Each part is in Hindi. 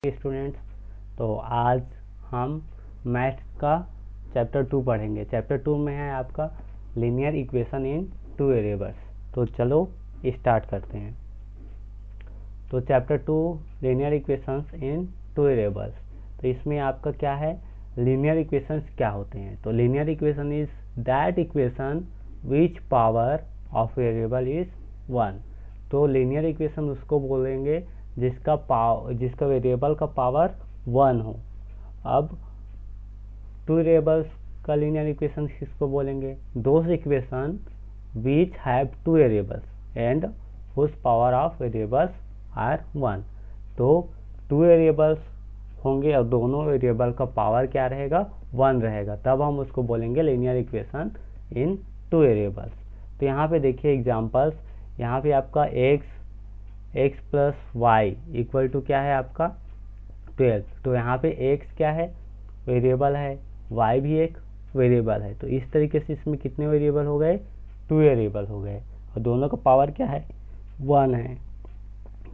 स्टूडेंट्स, तो आज हम मैथ्स का चैप्टर 2 पढ़ेंगे। चैप्टर 2 में है आपका linear equation in two variables. तो चलो स्टार्ट करते हैं। तो चैप्टर 2 लीनियर इक्वेशंस इन टू वेरिएबल्स। तो इसमें आपका क्या है, लीनियर इक्वेशंस क्या होते हैं। तो linear equation is that equation which power of variable is 1। तो लीनियर इक्वेशन उसको बोलेंगे जिसका वेरिएबल का पावर 1 हो। अब टू वेरिएबल्स का लीनियर इक्वेशन किसको बोलेंगे, those equation which have two variables and whose power of variables are 1। तो टू वेरिएबल्स होंगे और दोनों वेरिएबल का पावर क्या रहेगा, 1 रहेगा, तब हम उसको बोलेंगे linear equation in two variables. तो यहाँ पे देखिए एग्जांपल्स, यहाँ पे आपका x plus y equal to क्या है आपका 12। तो यहाँ पे x क्या है, वेरिएबल है, y भी एक वेरिएबल है। तो इस तरीके से इसमें कितने वेरिएबल हो गए, 2 वेरिएबल हो गए और दोनों का पावर क्या है, 1 है।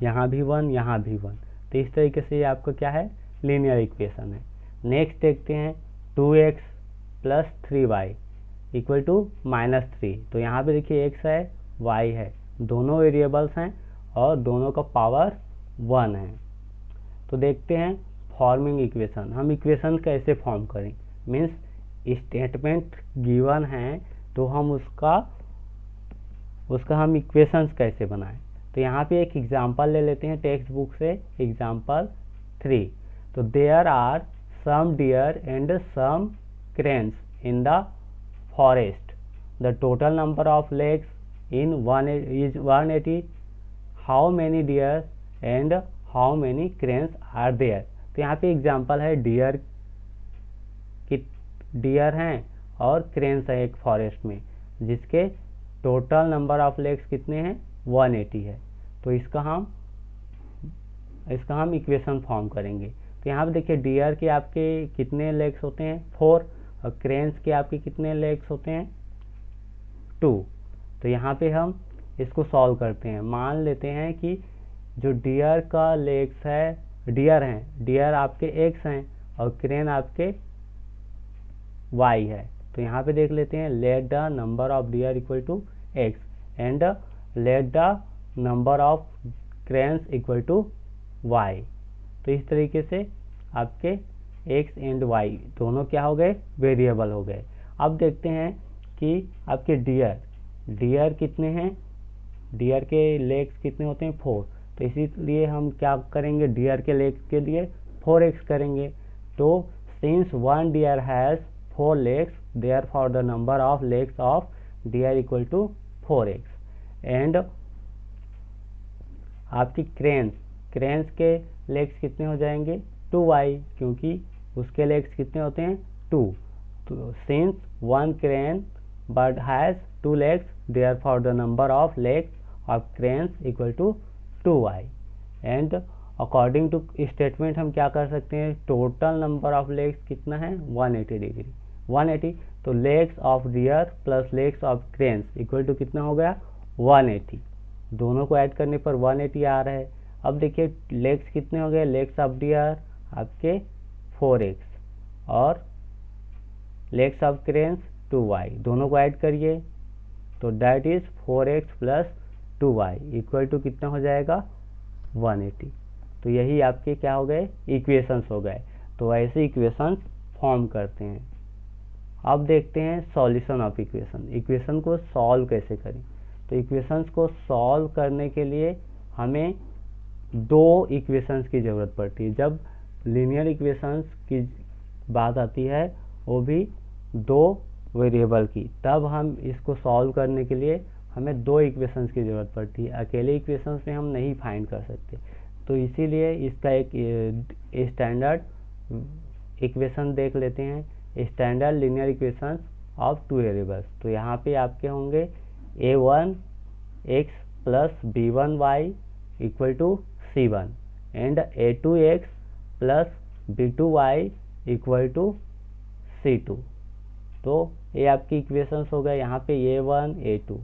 यहाँ भी 1, यहाँ भी 1। तो इस तरीके से ये आपका क्या है, लीनियर इक्वेशन है। नेक्स्ट देखते हैं 2x plus 3y equal to -3। तो यहाँ पे देखिए x है, y है, दोनों वेरिएबल्स हैं और दोनों का पावर 1 है। तो देखते हैं फॉर्मिंग इक्वेशन, हम इक्वेशन कैसे फॉर्म करें। मीन्स स्टेटमेंट गिवन है तो हम उसका हम इक्वेशंस कैसे बनाएं। तो यहाँ पे एक एग्जांपल ले लेते हैं टेक्स्ट बुक से, एग्जांपल 3। तो there are some deer and some cranes in the forest, the total number of legs in 180, how many deer and how many cranes are there. तो यहाँ पे एग्जांपल है डियर हैं और क्रेन्स है एक फॉरेस्ट में, जिसके टोटल नंबर ऑफ लेग्स कितने हैं, 180 है। तो इसका हम इक्वेशन फॉर्म करेंगे। तो यहाँ पे देखिए डियर के आपके कितने लेग्स होते हैं, 4, और क्रेन्स के आपके कितने लेग्स होते हैं, 2। तो यहाँ पे हम इसको सॉल्व करते हैं। मान लेते हैं कि जो डियर का लेग्स है, डियर आपके x हैं और क्रेन आपके y है। तो यहाँ पे देख लेते हैं, let the number of deer equal to x and let the number of cranes equal to y। तो इस तरीके से आपके x एंड y दोनों क्या हो गए, वेरिएबल हो गए। अब देखते हैं कि आपके डियर कितने हैं, डियर के लेग्स कितने होते हैं, 4। तो इसीलिए हम क्या करेंगे, डियर के लेग्स के लिए 4x करेंगे। तो since 1 deer has 4 legs, therefore the number of legs of deer equal to 4x। And आपकी क्रेन्स के लेग्स कितने हो जाएंगे, 2y, क्योंकि उसके लेग्स कितने होते हैं, 2। तो since 1 crane but has 2 legs, therefore the number of legs of cranes equal to 2y। and according to statement हम क्या कर सकते हैं, total number of legs कितना है, 180 डिग्री, 180। तो legs of deer plus legs of cranes equal to कितना हो गया, 180। दोनों को ऐड करने पर 180 आ रहा है। अब देखिए legs कितने हो गए, legs of deer आपके 4x और legs of cranes 2y, दोनों को ऐड करिए तो that is 4x plus 2y equal to कितना हो जाएगा, 180। तो यही आपके क्या हो गए, इक्वेशंस हो गए। तो ऐसे इक्वेशंस फॉर्म करते हैं। अब देखते हैं सॉल्यूशन ऑफ इक्वेशन को सॉल्व कैसे करें। तो इक्वेशंस को सॉल्व करने के लिए हमें 2 इक्वेशंस की ज़रूरत पड़ती है। जब लीनियर इक्वेशंस की बात आती है, वो भी 2 वेरिएबल की, तब हम इसको सॉल्व करने के लिए हमें 2 इक्वेशंस की ज़रूरत पड़ती है। अकेले इक्वेशंस में हम नहीं फाइंड कर सकते। तो इसीलिए इसका एक स्टैंडर्ड इक्वेशन देख लेते हैं, standard linear equations of 2 variables. तो यहाँ पे आपके होंगे a1x plus b1y equal to c1 and a2x plus b2y equal to c2। तो ये आपकी इक्वेशंस हो गए। यहाँ पे a1 a2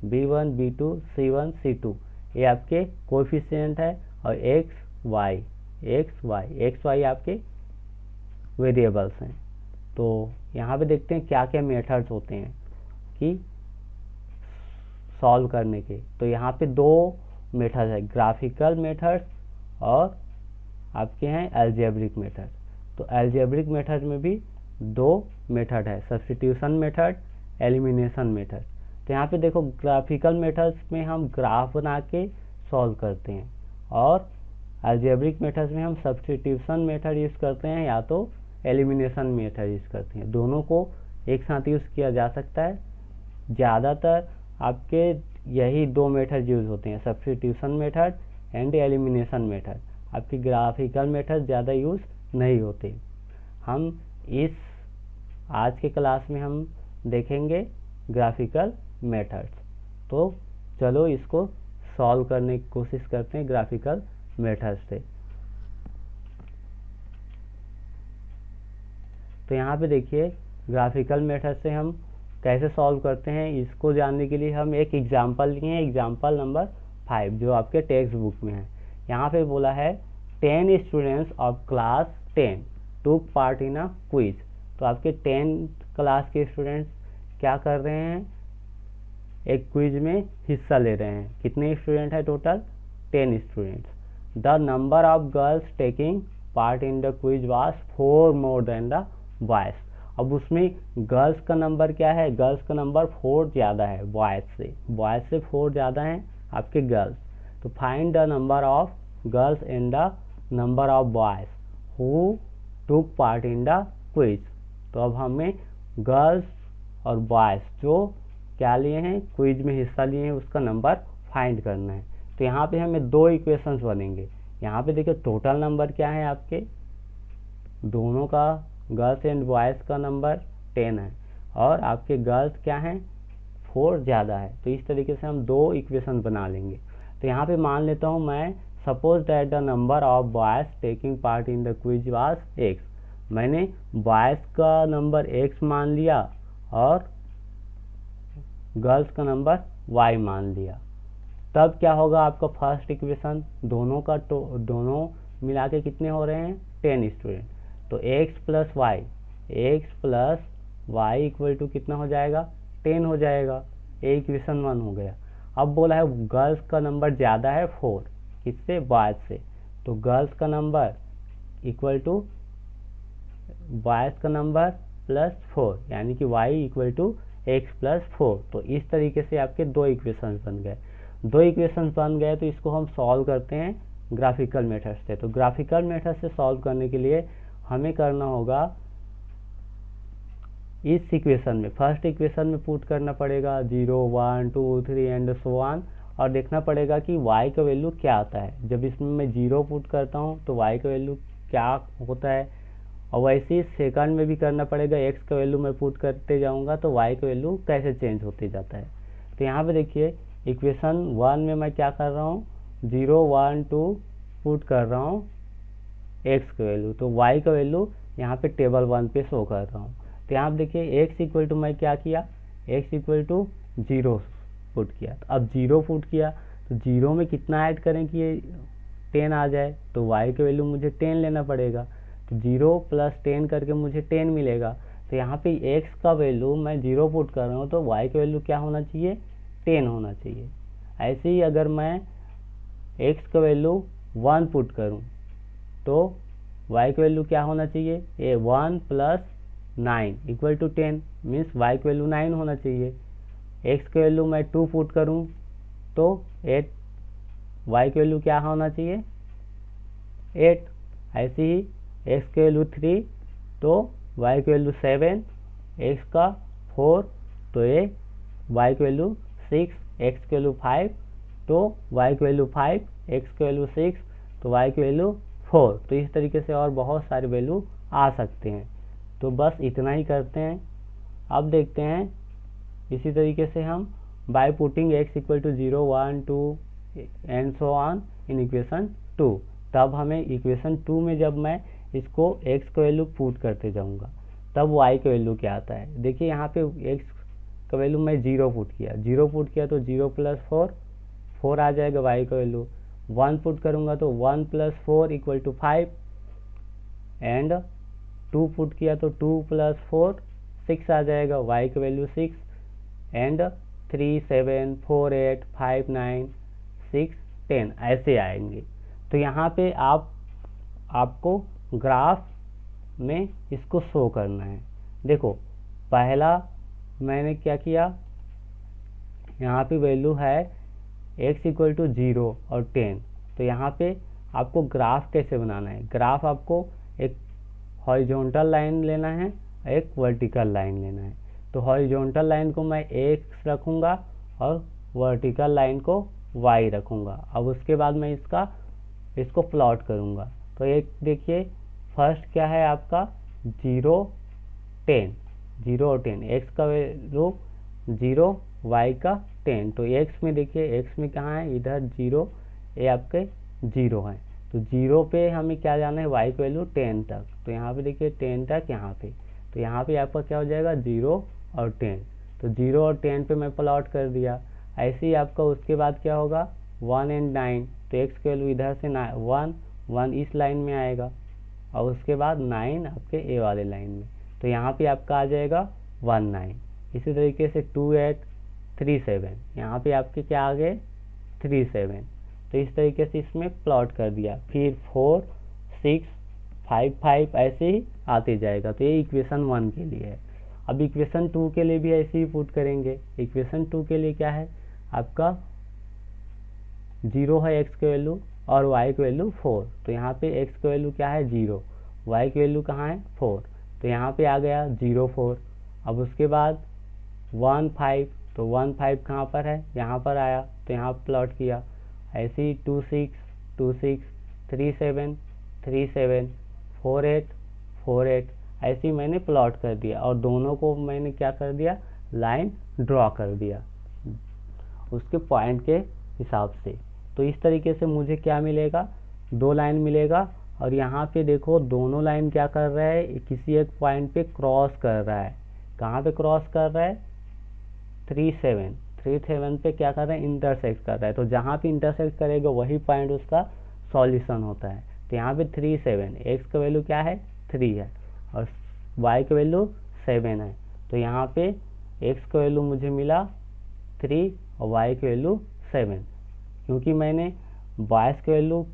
b1 b2 c1 c2 ये आपके कोएफिशिएंट है और x y एक्स वाई आपके वेरिएबल्स हैं। तो यहाँ पे देखते हैं क्या क्या मेथड्स होते हैं कि सॉल्व करने के। तो यहाँ पे दो मेथड है, ग्राफिकल मेथड और आपके हैं अलजेब्रिक मेथड। तो अलजेब्रिक मेथड में भी दो मेथड है, सब्स्टिट्यूशन मेथड, एलिमिनेशन मेथड। तो यहाँ पे देखो ग्राफिकल मेथड्स में हम ग्राफ बना के सॉल्व करते हैं और अलजेब्रिक मेथड्स में हम सब्स्टिट्यूशन मेथड यूज़ करते हैं या तो एलिमिनेशन मेथड यूज़ करते हैं। दोनों को एक साथ यूज़ किया जा सकता है। ज़्यादातर आपके यही दो मेथड यूज़ होते हैं, substitution method and elimination method. आपकी ग्राफिकल मेथड ज़्यादा यूज़ नहीं होते। हम इस आज के क्लास में हम देखेंगे ग्राफिकल मेथड्स। तो चलो इसको सॉल्व करने की कोशिश करते हैं ग्राफिकल मेथड से। तो यहाँ पे देखिए ग्राफिकल मेथड से हम कैसे सॉल्व करते हैं, इसको जानने के लिए हम एक एग्जांपल लिए हैं, एग्जांपल नंबर 5 जो आपके टेक्स्ट बुक में है। यहाँ पे बोला है 10 स्टूडेंट्स ऑफ क्लास 10 टूक पार्ट इन अ क्विज। तो आपके 10th क्लास के स्टूडेंट्स क्या कर रहे हैं, एक क्विज में हिस्सा ले रहे हैं। कितने स्टूडेंट है total, 10 students. The number of girls taking part in the quiz was 4 more than the boys. अब उसमें गर्ल्स का नंबर क्या है, गर्ल्स का नंबर 4 ज़्यादा है बॉयज से 4 ज़्यादा हैं आपके गर्ल्स। तो find the number of girls in the number of boys who टूक पार्ट इन द क्विज। तो अब हमें गर्ल्स और बॉयज जो क्या लिए हैं, क्विज में हिस्सा लिए हैं, उसका नंबर फाइंड करना है। तो यहाँ पे हमें दो इक्वेशंस बनेंगे। यहाँ पे देखिए टोटल नंबर क्या है आपके, दोनों का गर्ल्स एंड बॉयज़ का नंबर 10 है और आपके गर्ल्स क्या हैं 4 ज़्यादा है। तो इस तरीके से हम दो इक्वेशन बना लेंगे। तो यहाँ पे मान लेता हूँ मैं, suppose that the number of boys taking part in the quiz was x। मैंने बॉयज़ का नंबर x मान लिया और गर्ल्स का नंबर y मान लिया। तब क्या होगा आपका फर्स्ट इक्वेशन, दोनों मिला के कितने हो रहे हैं 10 स्टूडेंट। तो x plus y equal to कितना हो जाएगा 10 हो जाएगा। ये इक्वेशन 1 हो गया। अब बोला है गर्ल्स का नंबर ज़्यादा है 4, किससे, बॉयज़ से। तो गर्ल्स का नंबर इक्वल टू बॉयज़ का नंबर प्लस 4, यानी कि y equal to x plus 4। तो इस तरीके से आपके दो इक्वेशंस बन गए। तो इसको हम सॉल्व करते हैं ग्राफिकल मेथड से। तो ग्राफिकल मेथड से सॉल्व करने के लिए हमें करना होगा, इस इक्वेशन में फर्स्ट इक्वेशन में पुट करना पड़ेगा 0 1 2 3 एंड सो ऑन, और देखना पड़ेगा कि y का वैल्यू क्या आता है। जब इसमें मैं 0 पुट करता हूँ तो y का वैल्यू क्या होता है, और वैसे ही सेकंड में भी करना पड़ेगा, x का वैल्यू मैं पुट करते जाऊँगा तो y का वैल्यू कैसे चेंज होते जाता है। तो यहाँ पे देखिए इक्वेशन 1 में मैं क्या कर रहा हूँ, 0 1 2 पुट कर रहा हूँ x का वैल्यू, तो y का वैल्यू यहाँ पे टेबल 1 पे शो कर रहा हूँ। तो यहाँ पे देखिए x इक्वल टू मैं क्या किया, x इक्वल टू 0 पुट किया। तो अब 0 पुट किया तो 0 में कितना ऐड करें कि ये 10 आ जाए, तो y का वैल्यू मुझे 10 लेना पड़ेगा। तो 0 प्लस 10 करके मुझे 10 मिलेगा। तो यहाँ पे x का वैल्यू मैं 0 पुट कर रहा हूँ तो y का वैल्यू क्या होना चाहिए, 10 होना चाहिए। ऐसे ही अगर मैं x का वैल्यू 1 पुट करूँ तो y का वैल्यू क्या होना चाहिए, ये 1 plus 9 equal to 10, means y का वैल्यू 9 होना चाहिए। x का वैल्यू मैं 2 पुट करूँ तो 8, y का वैल्यू क्या होना चाहिए 8। ऐसे ही x का वैल्यू 3 तो y का वैल्यू 7, x का 4 तो ये y का वैल्यू 6, x का वैल्यू 5 तो y का वैल्यू 5, x का वैल्यू 6 तो y का वैल्यू 4। तो इस तरीके से और बहुत सारे वैल्यू आ सकते हैं। तो बस इतना ही करते हैं। अब देखते हैं इसी तरीके से हम by putting x equal to 0 1 2 and so on in equation 2, तब हमें इक्वेशन 2 में जब मैं इसको x का वैल्यू पुट करते जाऊंगा तब y का वैल्यू क्या आता है। देखिए यहाँ पे x का वैल्यू मैं 0 पुट किया तो 0 प्लस 4 आ जाएगा y का वैल्यू, 1 पुट करूँगा तो 1 + 4 = 5 एंड 2 पुट किया तो 2 + 4 6 आ जाएगा, y की वैल्यू 6 एंड 3 7 4 8 5 9 6 10 ऐसे आएंगे। तो यहाँ पे आपको ग्राफ में इसको शो करना है। देखो पहला मैंने क्या किया, यहाँ पे वैल्यू है x = 0 और 10। तो यहाँ पे आपको ग्राफ कैसे बनाना है, ग्राफ आपको एक हॉरिजॉन्टल लाइन लेना है, एक वर्टिकल लाइन लेना है। तो हॉरिजॉन्टल लाइन को मैं x रखूँगा और वर्टिकल लाइन को y रखूँगा। अब उसके बाद मैं इसको प्लॉट करूँगा। तो एक देखिए फर्स्ट क्या है आपका 0 10, 0 और 10, x का वैल्यू 0 y का 10। तो x में देखिए x में कहाँ है, इधर 0, ये आपके 0 है। तो 0 पे हमें क्या जाना है, y की वैल्यू 10 तक। तो यहाँ पे देखिए 10 तक यहाँ पे, तो यहाँ पे आपका क्या हो जाएगा 0 और 10। तो 0 और 10 पे मैं प्लॉट कर दिया। ऐसे ही आपका उसके बाद क्या होगा 1 एंड 9। तो x की वैल्यू इधर से 1 इस लाइन में आएगा और उसके बाद 9 आपके ए वाले लाइन में। तो यहाँ पे आपका आ जाएगा 1 9। इसी तरीके से 2 8 3 7, यहाँ पे आपके क्या आ गए 3 7। तो इस तरीके से इसमें प्लॉट कर दिया। फिर 4 6 5 5 ऐसे ही आते जाएगा। तो ये इक्वेशन 1 के लिए है। अब इक्वेशन 2 के लिए भी ऐसे ही पुट करेंगे। इक्वेशन 2 के लिए क्या है आपका 0 है x की वैल्यू और y की वैल्यू 4। तो यहाँ पे x की वैल्यू क्या है 0, y की वैल्यू कहाँ है 4। तो यहाँ पे आ गया 0 4। अब उसके बाद 1 5, तो 1 5 कहाँ पर है, यहाँ पर आया, तो यहाँ प्लॉट किया। ऐसे ही 2 6 2 6 3 7 3 7 4 8 4 8 ऐसे ही मैंने प्लॉट कर दिया और दोनों को मैंने क्या कर दिया, लाइन ड्रॉ कर दिया उसके पॉइंट के हिसाब से। तो इस तरीके से मुझे क्या मिलेगा, 2 लाइन मिलेगा। और यहाँ पे देखो दोनों लाइन क्या कर रहा है, किसी एक पॉइंट पे क्रॉस कर रहा है। कहाँ पे क्रॉस कर रहा है 3 7 पे क्या कर रहा है, इंटरसेक्ट कर रहा है। तो जहाँ पे इंटरसेक्ट करेगा वही पॉइंट उसका सॉल्यूशन होता है। तो यहाँ पे 3 7, x का वैल्यू क्या है 3 है और y का वैल्यू 7 है। तो यहाँ पे x का वैल्यू मुझे मिला 3 और y की वैल्यू 7, क्योंकि मैंने बॉयज़ की वैल्यू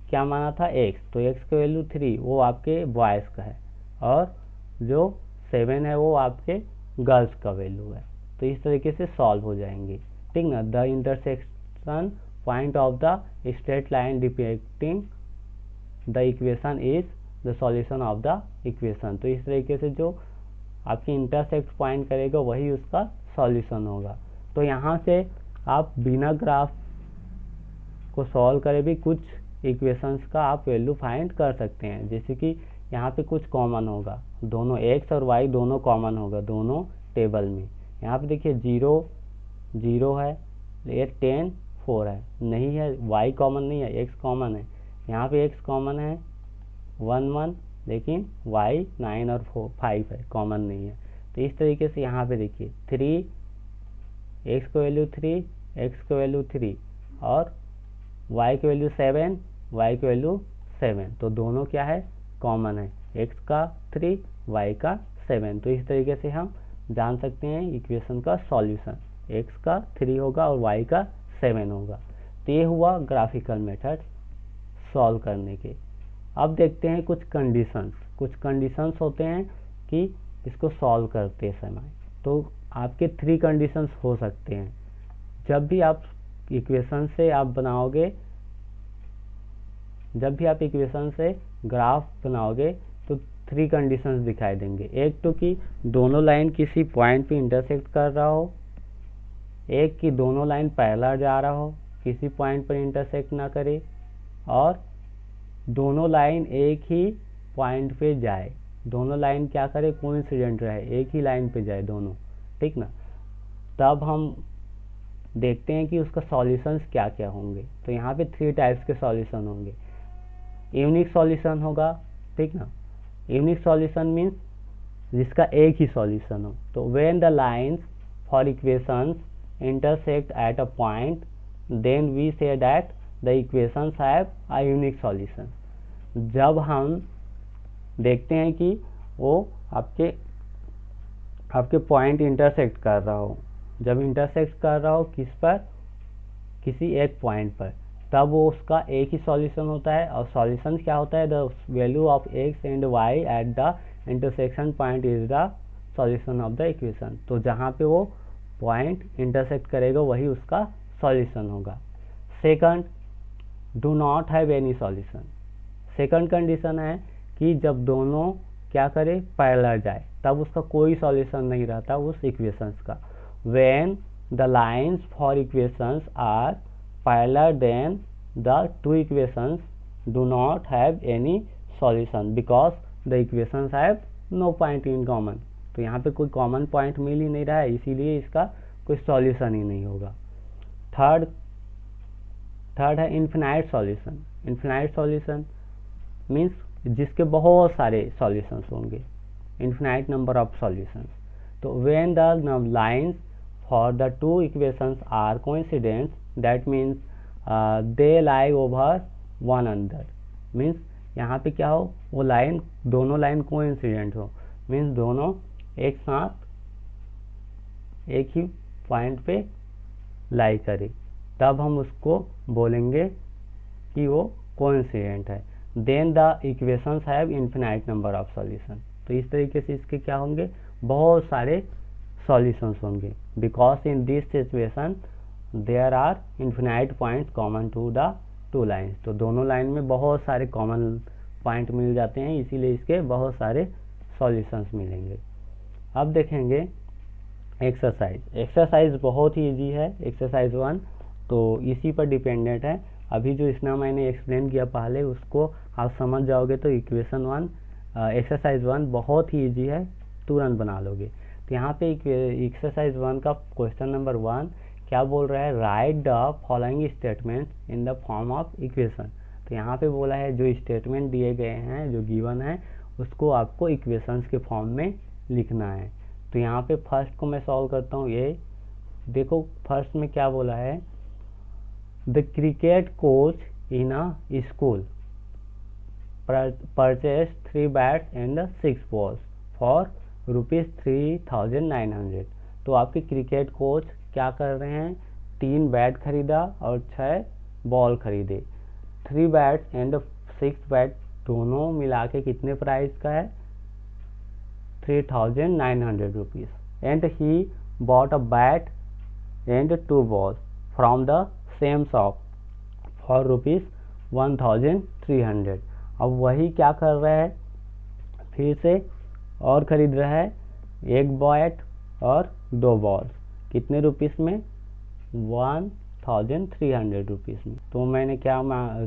क्या माना था x, तो x की वैल्यू 3 वो आपके बॉयज़ का है और जो 7 है वो आपके गर्ल्स का वैल्यू है। तो इस तरीके से सॉल्व हो जाएंगे, ठीक ना। The intersection point of the straight line depicting the equation is the solution of the equation. तो इस तरीके से जो आपकी इंटरसेक्ट पॉइंट करेगा वही उसका सॉल्यूशन होगा। तो यहाँ से आप बिना ग्राफ को सॉल्व करे भी कुछ इक्वेशंस का आप वैल्यू फाइंड कर सकते हैं। जैसे कि यहाँ पे कुछ कॉमन होगा, दोनों x और y दोनों कॉमन होगा दोनों टेबल में। यहाँ पे देखिए 0 0 है, ये 10 4 है, नहीं है y कॉमन नहीं है, x कॉमन है। यहाँ पे x कॉमन है 1 1, लेकिन y 9 और 5 है, कॉमन नहीं है। तो इस तरीके से यहाँ पे देखिए 3, x की वैल्यू 3, x की वैल्यू 3 और y की वैल्यू 7, y की वैल्यू 7। तो दोनों क्या है कॉमन है, x का 3 y का 7। तो इस तरीके से हम जान सकते हैं इक्वेशन का सॉल्यूशन x का 3 होगा और y का 7 होगा। तो ये हुआ ग्राफिकल मेथड सॉल्व करने के। अब देखते हैं कुछ कंडीशंस होते हैं कि इसको सॉल्व करते समय। तो आपके 3 कंडीशंस हो सकते हैं। जब भी आप इक्वेशन से ग्राफ बनाओगे तो 3 कंडीशंस दिखाई देंगे। एक तो कि दोनों लाइन किसी पॉइंट पे इंटरसेक्ट कर रहा हो, एक कि दोनों लाइन पैरेलल जा रहा हो, किसी पॉइंट पर इंटरसेक्ट ना करे, और दोनों लाइन एक ही पॉइंट पे जाए। दोनों लाइन क्या करे, कोइंसिडेंट रहे, एक ही लाइन पे जाए दोनों, ठीक ना। तब हम देखते हैं कि उसका सॉल्यूशंस क्या क्या होंगे। तो यहाँ पे 3 टाइप्स के सॉल्यूशन होंगे। यूनिक सॉल्यूशन होगा, ठीक ना। यूनिक सॉल्यूशन मीन्स जिसका एक ही सॉल्यूशन हो। तो when the lines for equations intersect at a point, then we say that the equations have a unique solution. जब हम देखते हैं कि वो आपके पॉइंट इंटरसेक्ट कर रहा हो, जब इंटरसेक्ट कर रहा हो किस पर, किसी एक पॉइंट पर, तब वो उसका एक ही सॉल्यूशन होता है। और सॉल्यूशन क्या होता है, the value of x and y at the intersection point is the solution of the equation. तो जहाँ पे वो पॉइंट इंटरसेक्ट करेगा वही उसका सॉल्यूशन होगा। Second, do not have any solution. Second condition है कि जब दोनों क्या करे, पैरेलल जाए, तब उसका कोई सॉल्यूशन नहीं रहता उस इक्वेशंस का। When the lines for equations are parallel then the two equations do not have any solution because the equations have no point in common. तो यहाँ पे कोई कॉमन पॉइंट मिल ही नहीं रहा है, इसीलिए इसका कोई सॉल्यूशन ही नहीं होगा। थर्ड है infinite solution. Infinite solution means जिसके बहुत सारे सॉल्यूशंस होंगे, इन्फिनाइट नंबर ऑफ सॉल्यूशंस। तो when the lines for the two equations are coincident, that means they lie over one another. Means यहाँ पे क्या हो, वो लाइन, दोनों लाइन कोइंसिडेंट हो, मीन्स दोनों एक साथ एक ही पॉइंट पे लाई करे, तब हम उसको बोलेंगे कि वो कोइंसिडेंट है। Then the equations have infinite number of solution. तो इस तरीके से इसके क्या होंगे, बहुत सारे सॉल्यूशंस होंगे, because in this situation there are infinite points common to the two lines. तो दोनों लाइन में बहुत सारे कॉमन पॉइंट मिल जाते हैं, इसीलिए इसके बहुत सारे सॉल्यूशंस मिलेंगे। अब देखेंगे एक्सरसाइज बहुत ही इजी है, एक्सरसाइज 1, तो इसी पर डिपेंडेंट है। अभी जो इसमें मैंने एक्सप्लेन किया पहले उसको आप समझ जाओगे तो इक्वेशन 1 एक्सरसाइज 1 बहुत ही इजी है, तुरंत बना लोगे। तो यहाँ पे एक्सरसाइज 1 का क्वेश्चन नंबर 1 क्या बोल रहा है, right the following statement in the form of equation. तो यहाँ पे बोला है जो स्टेटमेंट दिए गए हैं, जो गिवन है, उसको आपको इक्वेशंस के फॉर्म में लिखना है। तो यहाँ पे फर्स्ट को मैं सॉल्व करता हूँ। ये देखो फर्स्ट में क्या बोला है, the cricket coach in a school purchase 3 bats and 6 balls for ₹3,900। तो आपके क्रिकेट कोच क्या कर रहे हैं, 3 बैट खरीदा और 6 बॉल खरीदे। 3 बैट्स एंड 6 बैट दोनों मिला के कितने प्राइस का है, ₹3,900। And he bought a bat and 2 balls from the same shop for ₹1,300। अब वही क्या कर रहा है, फिर से और खरीद रहा है 1 बैट और 2 बॉल्स, कितने रुपीस में, ₹1,300 में। तो मैंने क्या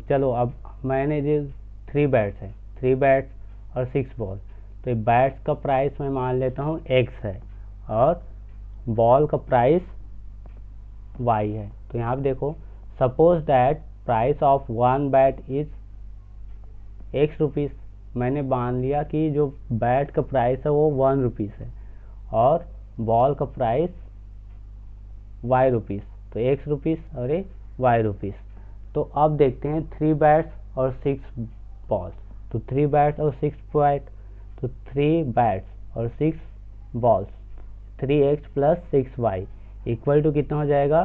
चलो अब मैंने जो 3 बैट्स है, 3 बैट्स और 6 बॉल, तो बैट्स का प्राइस मैं मान लेता हूँ x है और बॉल का प्राइस y है। तो यहाँ पे देखो, suppose that price of 1 bat is x rupees. मैंने मान लिया कि जो बैट का प्राइस है वो 1 रुपीस है और बॉल का प्राइस y रुपीस, तो x रुपीस और y रुपीस। तो अब देखते हैं 3 बैट्स और 6 बॉल्स। तो 3 बैट्स और 6 बैट, तो 3 बैट्स और 6 balls, 3x + 6y equal to कितना हो जाएगा,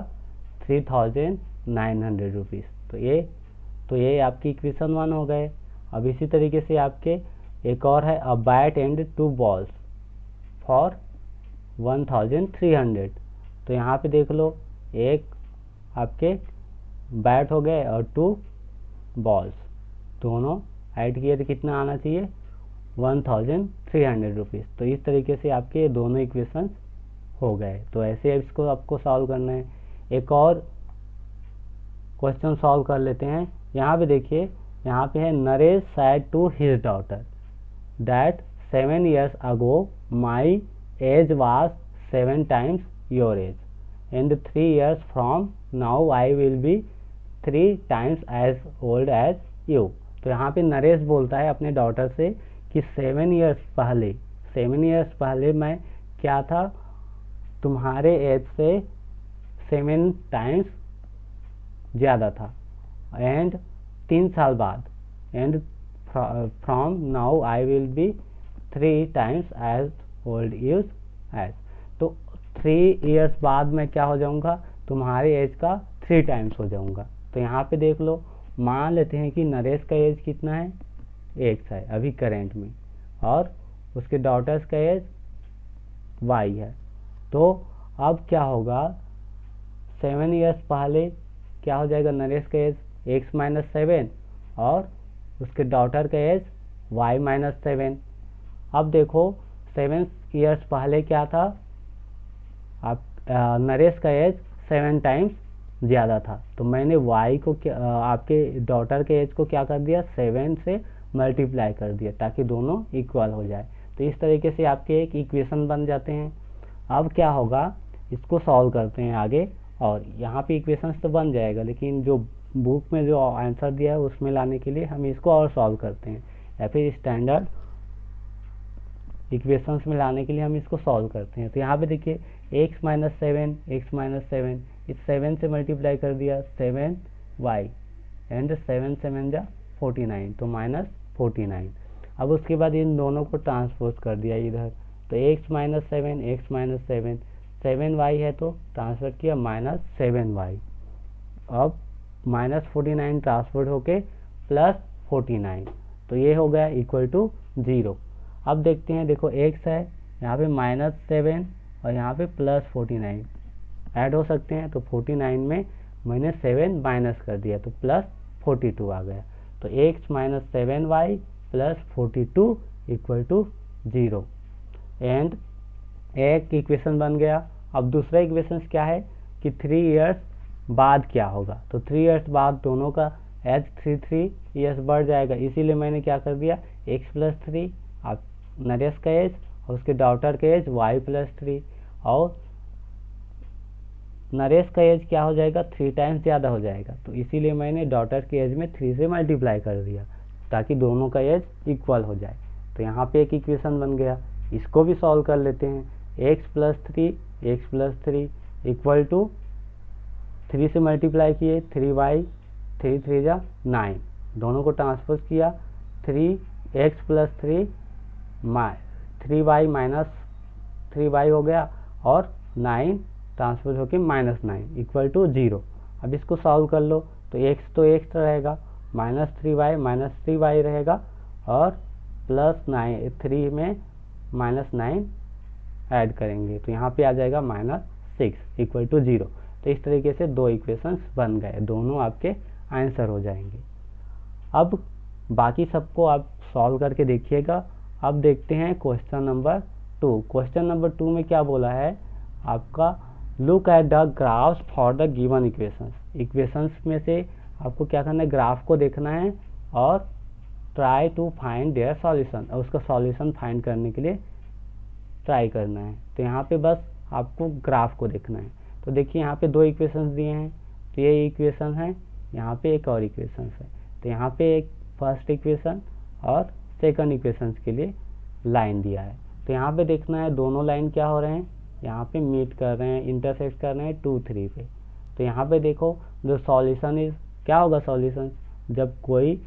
₹3,900। तो ये आपकी इक्वेशन 1 हो गए। अब इसी तरीके से आपके एक और है, a bat and 2 balls for 1,300। तो यहाँ पे देख लो, एक आपके बैट हो गए और 2 बॉल्स, दोनों ऐड किए तो कितना आना चाहिए, ₹1,300। तो इस तरीके से आपके दोनों इक्वेशंस हो गए। तो ऐसे इसको आपको सॉल्व करना है। एक और क्वेश्चन सॉल्व कर लेते हैं। यहाँ पे देखिए, यहाँ पे है, Naresh said to his daughter that 7 years ago my age was 7 times your age and 3 years from now I will be 3 times as old as you। तो यहाँ पे नरेश बोलता है अपने डॉटर से कि 7 years पहले मैं क्या था, तुम्हारे एज से 7 टाइम्स ज़्यादा था। एंड 3 साल बाद, and from now I will be 3 times as old use age. तो 3 ईयर्स बाद मैं क्या हो जाऊंगा, तुम्हारे एज का 3 टाइम्स हो जाऊंगा। तो यहाँ पे देख लो, मान लेते हैं कि नरेश का एज कितना है, 1 है अभी करेंट में, और उसके डॉटर्स का एज y है। तो अब क्या होगा, 7 ईयर्स पहले क्या हो जाएगा, नरेश का एज x - 7 और उसके डॉटर का एज y - 7। अब देखो 7 ईयर्स पहले क्या था, आप नरेश का एज 7 टाइम्स ज़्यादा था, तो मैंने y को आपके डॉटर के एज को क्या कर दिया, 7 से मल्टीप्लाई कर दिया ताकि दोनों इक्वल हो जाए। तो इस तरीके से आपके एक इक्वेशन बन जाते हैं। अब क्या होगा, इसको सॉल्व करते हैं आगे, और यहाँ पे इक्वेशंस तो बन जाएगा, लेकिन जो बुक में जो आंसर दिया है उसमें लाने के लिए हम इसको और सॉल्व करते हैं, या फिर स्टैंडर्ड इक्वेशंस में लाने के लिए हम इसको सॉल्व करते हैं। तो यहाँ पे देखिए x - 7 इस 7 से मल्टीप्लाई कर दिया 7y, एंड 7 7 जा 49, तो -49। अब उसके बाद इन दोनों को ट्रांसपोज कर दिया इधर, तो x - 7 7y है तो ट्रांसफर किया -7y। अब -49 ट्रांसफर होके +49, तो ये हो गया इक्वल टू 0। अब देखते हैं, देखो x है यहाँ पे -7 और यहाँ पे +49 ऐड हो सकते हैं, तो 49 में मैंने 7 माइनस कर दिया तो +42 आ गया। तो x - 7y +42 equal to 0, and एक इक्वेशन बन गया। अब दूसरा इक्वेशन क्या है कि 3 इयर्स बाद क्या होगा, तो 3 इयर्स बाद दोनों का एज 3 इयर्स बढ़ जाएगा, इसीलिए मैंने क्या कर दिया x + 3, आप नरेश का एज और उसके डॉटर का एज y + 3, और नरेश का एज क्या हो जाएगा 3 टाइम्स ज़्यादा हो जाएगा, तो इसीलिए मैंने डॉटर के एज में 3 से मल्टीप्लाई कर दिया ताकि दोनों का एज इक्वल हो जाए। तो यहाँ पे एक इक्वेशन बन गया, इसको भी सॉल्व कर लेते हैं। x + 3 इक्वल टू 3 से मल्टीप्लाई किए 3y, 3 3 जा 9, दोनों को ट्रांसपोज किया 3x + 3 3y - 3y हो गया, और 9 ट्रांसपोज होकर -9 इक्वल टू 0। अब इसको सॉल्व कर लो, तो x तो x रहेगा, -3y - 3y रहेगा, और +9 3 में -9 ऐड करेंगे तो यहाँ पे आ जाएगा -6 इक्वल टू 0। तो इस तरीके से 2 इक्वेशंस बन गए, दोनों आपके आंसर हो जाएंगे। अब बाकी सबको आप सॉल्व करके देखिएगा। अब देखते हैं क्वेश्चन नंबर 2। क्वेश्चन नंबर 2 में क्या बोला है आपका, look at the graphs for the given equations. Equations में से आपको क्या करना है, ग्राफ को देखना है और try to find their solution, और उसका सॉल्यूशन फाइंड करने के लिए ट्राई करना है। तो यहाँ पे बस आपको ग्राफ को देखना है। तो देखिए यहाँ पे 2 इक्वेशंस दिए हैं, तो ये इक्वेशन है, यहाँ पे एक और इक्वेशन है। तो यहाँ पे एक फर्स्ट इक्वेशन और सेकंड इक्वेशन के लिए लाइन दिया है। तो यहाँ पे देखना है दोनों लाइन क्या हो रहे हैं, यहाँ पे मीट कर रहे हैं, इंटरसेक्ट कर रहे हैं 2 3 पे। तो यहाँ पे देखो जो सॉल्यूशन इज, क्या होगा सॉल्यूशन, जब कोई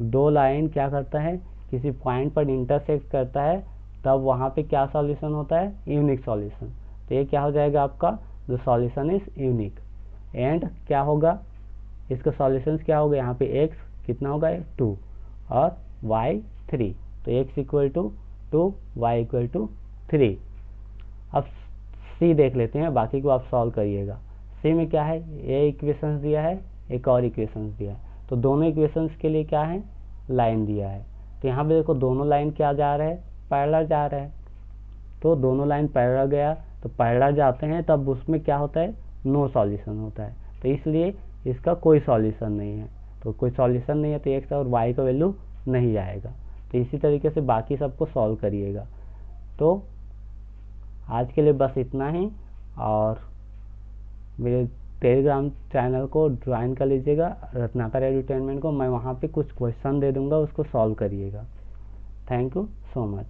2 लाइन क्या करता है किसी पॉइंट पर इंटरसेक्ट करता है तब वहाँ पे क्या सॉल्यूशन होता है, यूनिक सॉल्यूशन। तो ये क्या हो जाएगा आपका, जो सॉल्यूशन इज यूनिक। एंड क्या होगा, इसका सॉल्यूशन क्या होगा, यहाँ पे x कितना होगा 2 और y 3, तो x equal to 2 y equal to 3। अब c देख लेते हैं, बाकी को आप सॉल्व करिएगा। c में क्या है, ये इक्वेशंस दिया है, एक और इक्वेशंस दिया है, तो दोनों इक्वेशंस के लिए क्या है, लाइन दिया है। तो यहाँ पे देखो दोनों लाइन क्या जा रहा है, पैरेलल जा रहा है। तो दोनों लाइन पैरेलल गया, तो पैरेलल जाते हैं तब उसमें क्या होता है, नो सॉल्यूशन होता है, तो इसलिए इसका कोई सॉल्यूशन नहीं है। तो कोई सॉल्यूशन नहीं है तो x और y का वैल्यू नहीं आएगा। तो इसी तरीके से बाकी सबको सॉल्व करिएगा। तो आज के लिए बस इतना ही, और मेरे टेलीग्राम चैनल को ज्वाइन कर लीजिएगा, रत्नाकर एडुटेनमेंट को। मैं वहाँ पे कुछ क्वेश्चन दे दूँगा, उसको सॉल्व करिएगा। Thank you so much.